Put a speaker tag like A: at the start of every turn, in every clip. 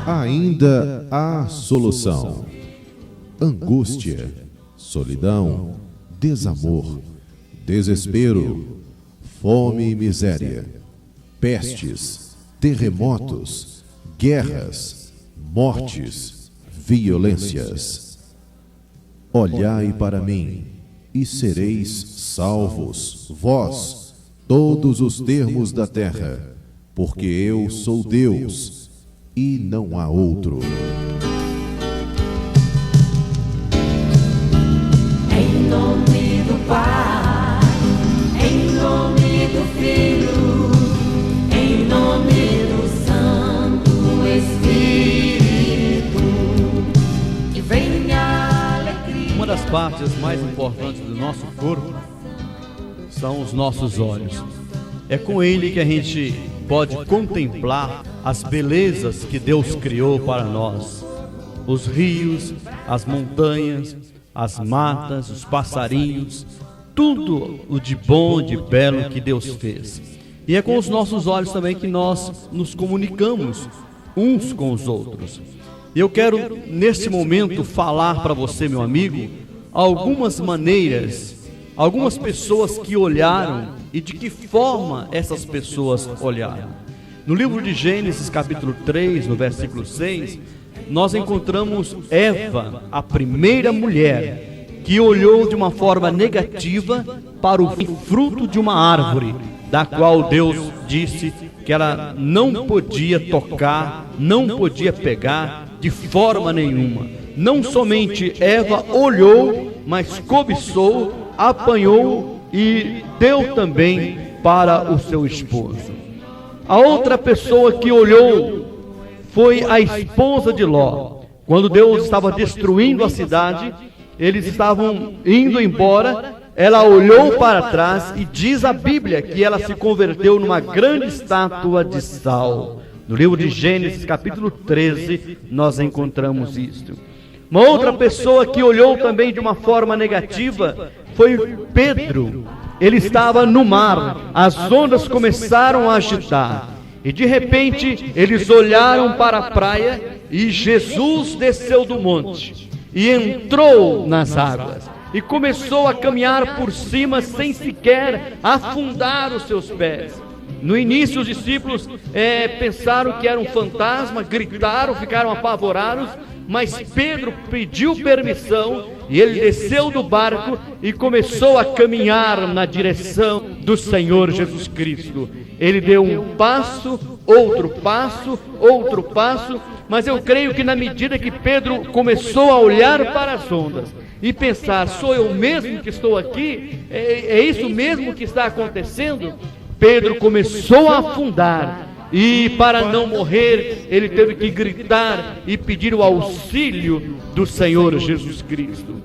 A: Ainda há solução. Angústia, solidão, desamor, desespero, fome e miséria, pestes, terremotos, guerras, mortes, violências. Olhai para mim e sereis salvos, vós, todos os termos da terra, porque eu sou Deus e não há outro.
B: Em nome do Pai, em nome do Filho, em nome do Santo Espírito, que venha alegria.
C: Uma das partes mais importantes do nosso corpo são os nossos olhos. É com ele que a gente pode contemplar as belezas que Deus criou para nós. Os rios, as montanhas, as matas, os passarinhos, tudo o de bom, de belo que Deus fez. E é com os nossos olhos também que nós nos comunicamos uns com os outros. E eu quero, nesse momento, falar para você, meu amigo, algumas maneiras, algumas pessoas que olharam e de que forma essas pessoas olharam. No livro de Gênesis, capítulo 3, no versículo 6, nós encontramos Eva, a primeira mulher, que olhou de uma forma negativa para o fruto de uma árvore, da qual Deus disse que ela não podia tocar, não podia pegar de forma nenhuma. Não somente Eva olhou, mas cobiçou, apanhou e deu também para o seu esposo. A outra pessoa que olhou foi a esposa de Ló. Quando Deus estava destruindo a cidade, eles estavam indo embora, ela olhou para trás e diz a Bíblia que ela se converteu numa grande estátua de sal. No livro de Gênesis, capítulo 13, nós encontramos isto. Uma outra pessoa que olhou também de uma forma negativa foi Pedro. Ele estava no mar, as ondas começaram a agitar, e de repente eles olharam para a praia e Jesus desceu do monte e entrou nas águas e começou a caminhar por cima sem sequer afundar os seus pés. No início os discípulos pensaram que era um fantasma, gritaram, ficaram apavorados, mas Pedro pediu permissão e ele desceu do barco e começou a caminhar na direção do Senhor Jesus Cristo. Ele deu um passo, outro passo, mas eu creio que na medida que Pedro começou a olhar para as ondas e pensar, sou eu mesmo que estou aqui? É isso mesmo que está acontecendo? Pedro começou a afundar. E para não morrer, ele teve que gritar e pedir o auxílio do Senhor Jesus Cristo.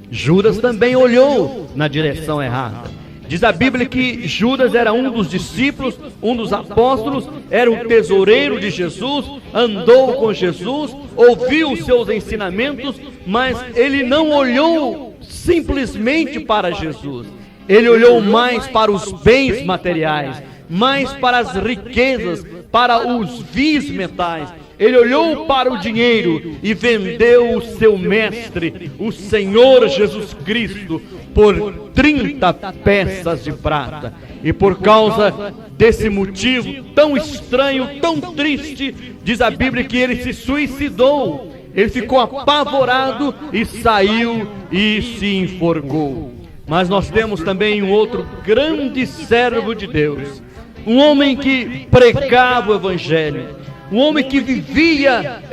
C: Judas também olhou na direção errada. Diz a Bíblia que Judas era um dos discípulos, um dos apóstolos, era o tesoureiro de Jesus, andou com Jesus, ouviu os seus ensinamentos, mas ele não olhou simplesmente para Jesus. Ele olhou mais para os bens materiais, mais para as riquezas, para os vios mentais. Ele olhou para o dinheiro e vendeu o seu mestre, o Senhor Jesus Cristo, por 30 peças de prata. E por causa desse motivo tão estranho, tão triste, diz a Bíblia que ele se suicidou. Ele ficou apavorado e saiu e se enforcou. Mas nós temos também um outro grande servo de Deus, um homem que pregava o Evangelho, um homem que vivia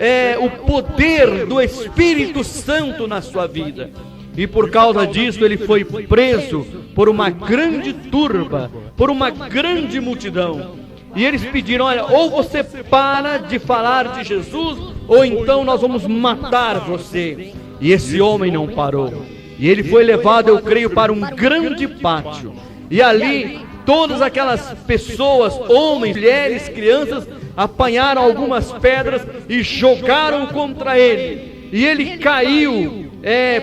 C: o poder do Espírito Santo na sua vida. E por causa disso ele foi preso por uma grande turba, por uma grande multidão. E eles pediram, olha, ou você para de falar de Jesus, ou então nós vamos matar você. E esse homem não parou. E ele foi levado, eu creio, para um grande pátio. E ali, todas aquelas pessoas, homens, mulheres, crianças, apanharam algumas pedras e jogaram contra ele. E ele caiu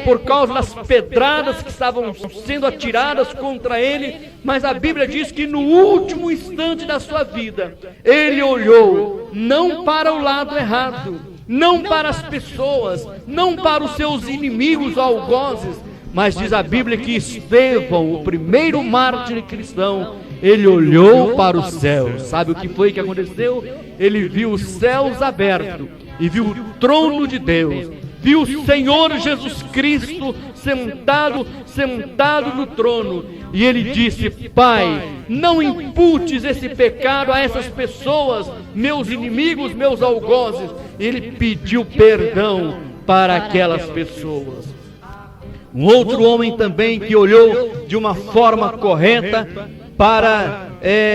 C: por causa das pedradas que estavam sendo atiradas contra ele, mas a Bíblia diz que no último instante da sua vida, ele olhou não para o lado errado, não para as pessoas, não para os seus inimigos algozes, mas diz a Bíblia que Estevão, o primeiro mártir cristão, ele olhou para os céus. Sabe o que foi que aconteceu? Ele viu os céus abertos e viu o trono de Deus, viu o Senhor Jesus Cristo sentado no trono, e ele disse: Pai, não imputes esse pecado a essas pessoas, meus inimigos, meus algozes. Ele pediu perdão para aquelas pessoas. Um outro homem também que olhou de uma forma correta para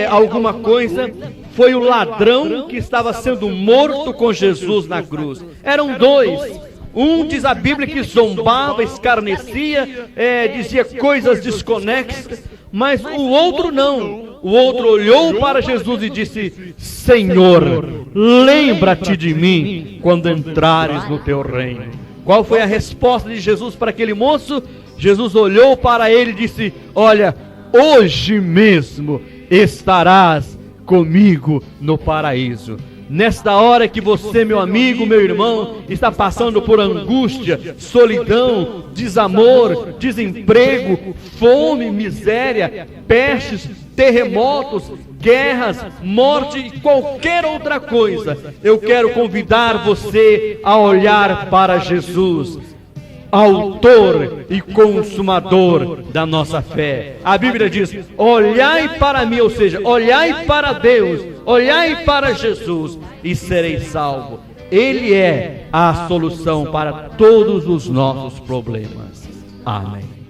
C: alguma coisa foi o ladrão que estava sendo morto com Jesus na cruz. Eram dois. Um, diz a Bíblia, que zombava, escarnecia, dizia coisas desconexas, mas o outro não. O outro olhou para Jesus e disse: Senhor, lembra-te de mim quando entrares no teu reino. Qual foi a resposta de Jesus para aquele moço? Jesus olhou para ele e disse: olha, hoje mesmo estarás comigo no paraíso. Nesta hora que você, meu amigo, meu irmão, está passando por angústia, solidão, desamor, desemprego, fome, miséria, pestes, terremotos, guerras, morte e qualquer outra coisa, eu quero convidar você a olhar para Jesus, autor e consumador da nossa fé. A Bíblia diz: olhai para mim, ou seja, olhai para Deus, olhai para Jesus e sereis salvos. Ele é a solução para todos os nossos problemas. Amém.